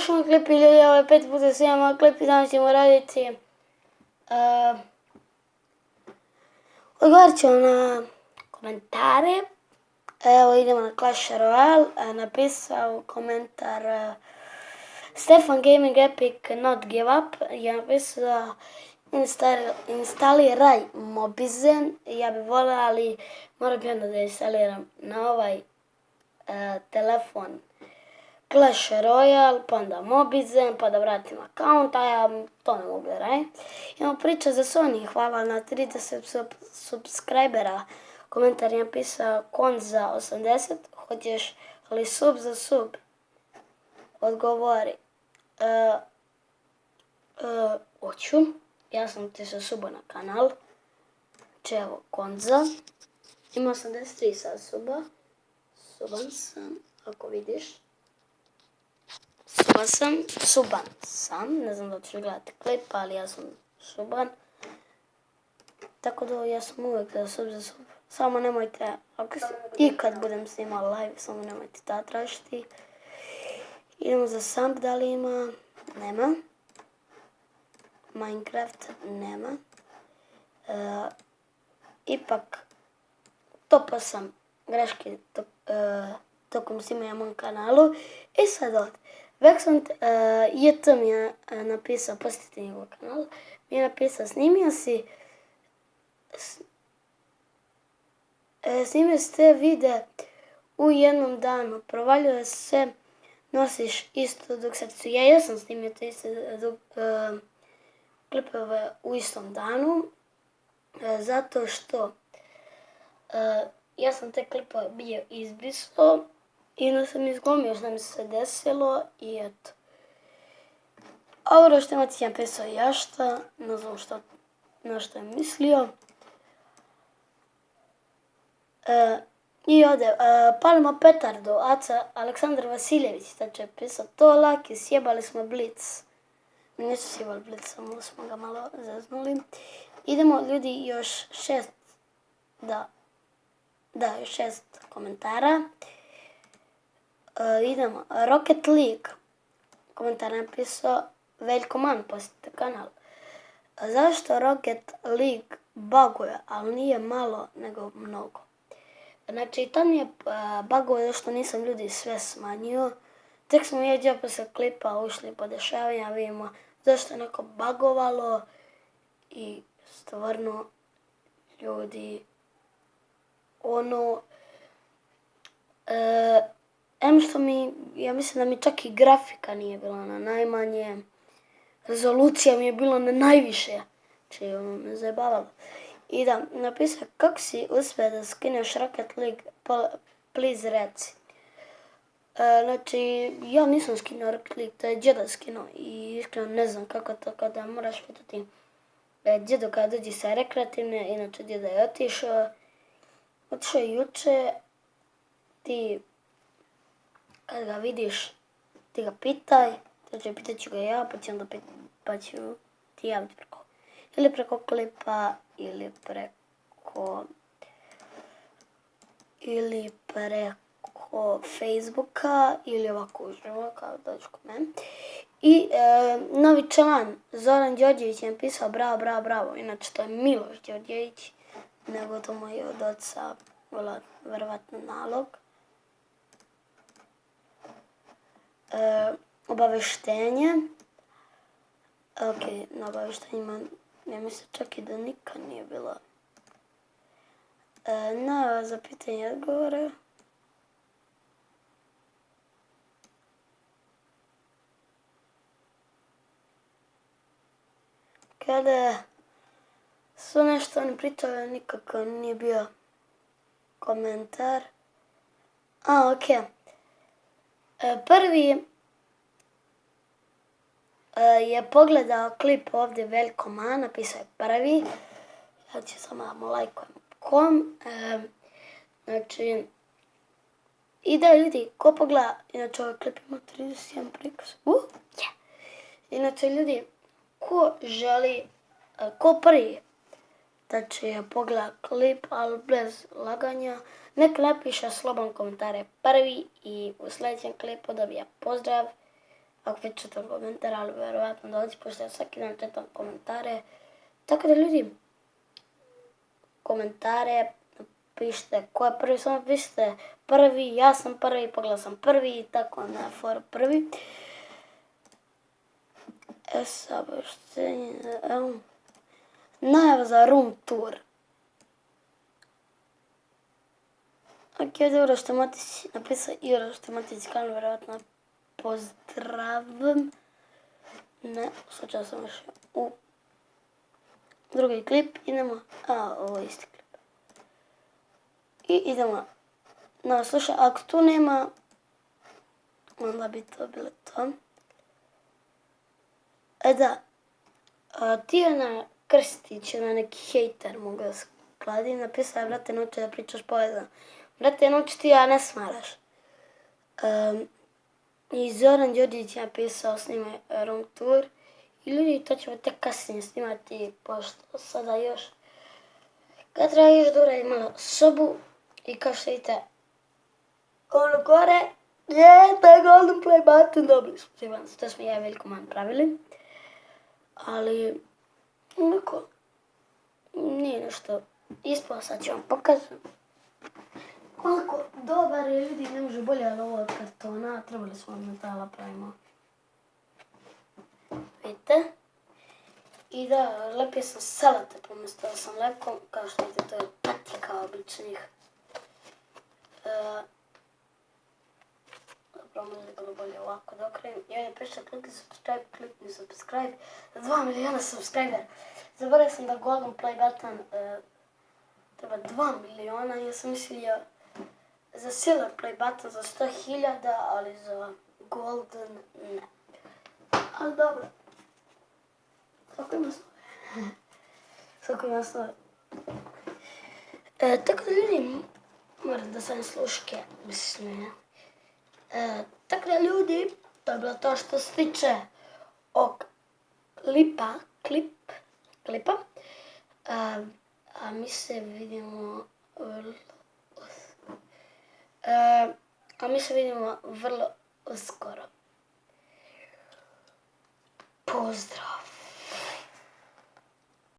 još jedan klip ili ovaj 5x7 klip i danas ćemo raditi odgovorit ćemo na komentare. Evo idemo na Clash Royale, napisao komentar Stefan Gaming Epic Not Give Up, je napisao instaliraj Mobizen, ja bi volila, ali moram bi onda da instaliram na ovaj telefon Clash Royale, pa onda Mobizen, pa da vratim account, a ja to ne mogu raditi. Imamo priča za Sony, hvala na 30 subscribera. Komentar je napisao Konza 80, hoćeš li sub za sub? Odgovori. Hoću. Ja sam ti se suba na kanal. Znači evo Konza. Ima 83 sad suba. Suban sam, ako vidiš. Suban sam. Ne znam da ćeš gledati klip, ali ja sam suban. Tako da ja sam uvijek za sub za sub. Samo nemojte, ako ikad budem snimala live, samo nemojte da tražiti. Idemo za Samp, da li ima? Nema. Minecraft nema. Ipak topao sam greške tokom snimanja na mom kanalu. I sad ovdje. Vexant JT mi je napisao, posjetite njegov kanal, mi je napisao snimio si te videe u jednom danu, provaljuje se, nosiš isto dok srcu. Ja sam snimio te iste klipove u istom danu, zato što ja sam te klipove bio izbrisao i onda sam izglomio što mi se desilo i eto. A ovo što je Matijan pisao jašta, ne znam na što je mislio. I ovdje, palimo petardu, Aca Aleksandar Vasiljević, znači je pisao to laki, sjebali smo Blitz. Nisu sjebali Blitz, samo smo ga malo zaznuli. Idemo ljudi još 6, još 6 komentara. Idemo, Rocket League, komentar napisao Veljko Man, posjetite kanal. Zašto Rocket League buguje, ali nije malo nego mnogo? Znači, tam je bugovalo što nisam ljudi sve smanjio. Tek smo jeđa posle klipa ušli po dešavanja, vidimo zašto je neko bugovalo i stvarno ljudi što ja mislim da mi čak i grafika nije bila na najmanje, rezolucija mi je bila na najviše, znači me zajebavalo. I da, napisao kako si uspio da skineš Rocket League, please reci. Znači, ja nisam skinuo Rocket League, to je djeda skinuo i iskreno ne znam kako to kada moraš pitati djedu kada dođi sa rekreativne, inače djeda je otišao juče, ti kad ga vidiš, ti ga pitaj, znači pitat ću ga ja, pa ću ti javiti preko klipa ili preko Facebooka ili ovako uživo kao dođu kod mene. I novi član Zoran Đorđević je napisao bravo, bravo, bravo. Inače to je Miloš Đorđević, nego to mu je od oca verovatno nalog. Obaveštenje. Ok, na obaveštenjima ja mislim čak i da nikad nije bilo. Za pitanje i odgovore. Kada su nešto oni pričali, nikako nije bio komentar. Ok. Prvi je pogledao klip ovdje Veljko Man, napisao je prvi. Ja ću samo da mu lajkujem kom. Znači, ide ljudi, ko pogleda, inače ovaj klip ima 31 prikaz. Inače ljudi, ko želi, ko prvi, znači pogleda klip, ali bez laganja, nek napiše slobodan komentare prvi i u sljedećem klipu dobija pozdrav. ako vi čitam komentare, ali vjerovatno doći, pošto ja svaki dan čitam komentare. Tako da ljudi, komentare, pišite ko je prvi, samo pišite prvi, ja sam prvi, pogledao sam prvi i tako na for prvi. Saopštenje, evo, najava za room tour. Ok, dobro što Matić napisao Iro što Matić kanal, vjerovatno pozdravim. Ne, sad sam još u drugi klip, idemo, ovo je isti klip. I idemo na slušaj, ako tu nema, onda bi to bilo to. Da, Tijana Krstić, neki hejter mogu da skladi, napisao je, brate, nauči da pričaš povezano. Brate, nauči ti, a ne smaraš. I Zoran Đorđević je napisao, snimaj room tour. I ljudi, to ćemo tek kasnije snimati, pošto sada još. Kad treba još da uradim malo sobu i kao što vidite, ono gore je taj golden play button, dobili smo. To smo ja i Veljko Man pravili. Ali, onako, nije nešto ispao, sad ću vam pokazati. Koliko dobar je, ljudi, ne može bolje od ovo od kartona, trebali smo od metala pravimo. Vidite? I da, lepio sam salate pomjesto da sam lepkom, kao što vidite, to je patika običnih. Zapravo možda je bilo bolje ovako da okrenem. I ovdje piše klikni subscribe, za 2 miliona subscribera. Zaboravio sam da golden play button treba 2 miliona, ja sam mislio za silver play button za 100.000, ali za golden ne. Ali dobro. Svako ima snove. Tako da ljudi, moram da sam sluške, mislim. Tako da ljudi, to je bilo to što se tiče ovog klipa. A mi se vidimo vrlo uskoro. Pozdrav!